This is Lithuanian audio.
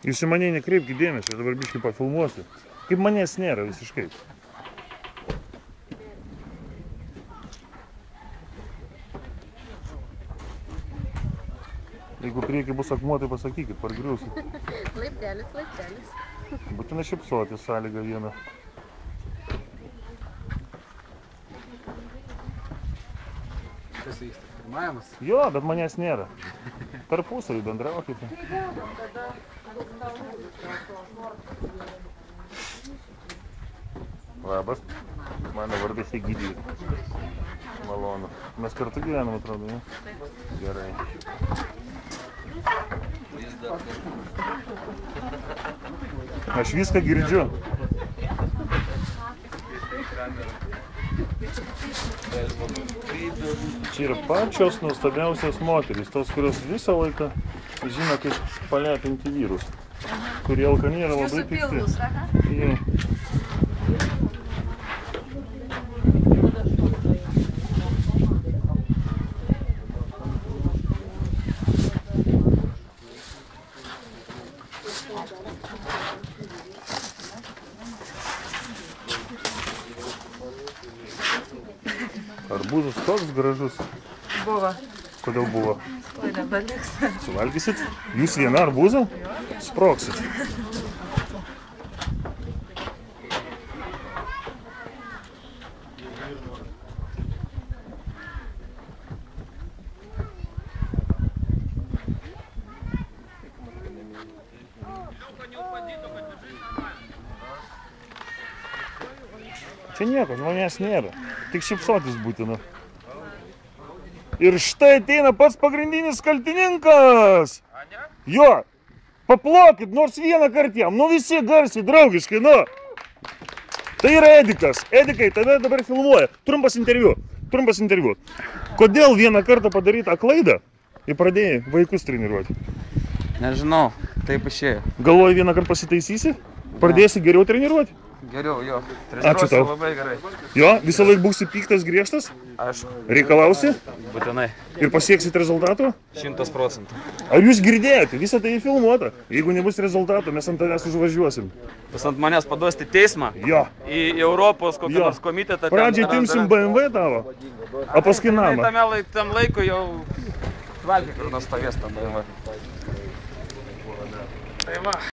Jūs į mane nekreipkite dėmesio, aš dabar biškai pafilmuosiu. Kaip manęs nėra visiškai. Jeigu priekį bus akmuo, tai pasakykit, pargriūsit. Laiptelis, laiptelis. Būtina šypsoti, sąlyga viena. Kas vyksta? Filmavimas? Jo, bet manęs nėra. Tarpusavį bendraukite. Labas. Mano vardas Egidijus. Malonu. Mes kartu gyvenam, atrodo, ne? Gerai. Aš viską girdžiu. Čia yra pačios nuostabiausios moterys, tos, kurios visą laiką žino, kaip palepinti vyrus, kurie alkani yra labai pikti. Arbūzas toks gražus. Buvo. Kodėl buvo? Oi, nebeliks. Suvalgysit? Jūs vieną arbūzą? Sproksit. Čia nieko, žmonės nėra. Tik šypsotis būtina. Ir štai ateina pats pagrindinis kaltininkas! Jo! Paplokit nors vieną kartą jam, nu visi garsiai, draugiškai, nu! Tai yra Edikas. Edikai, tave dabar filmuoja. Trumpas interviu. Kodėl vieną kartą padarytą klaidą ir pradėjai vaikus treniruoti? Nežinau, taip išėjo. Galvoji vieną kartą pasitaisysi? Pradėsi geriau treniruoti? Geriau, jo. Ačiū tau. Labai gerai. Jo, visą laiką būsi piktas, griežtas? Aišku. Reikalausi? Būtinai. Ir pasieksit rezultatų? 100%. Ar jūs girdėjote? Visą tai filmuota. Jeigu nebus rezultatų, mes ant tavęs užvažiuosim. Jūs ant manęs paduosite teismą? Jo. Į Europos kokį Jo. nors komitetą? Pradžiai timsim BMW tavo, o paskui namą. Tam laikui jau valgiai kur nors stovės tam BMW. Tai va.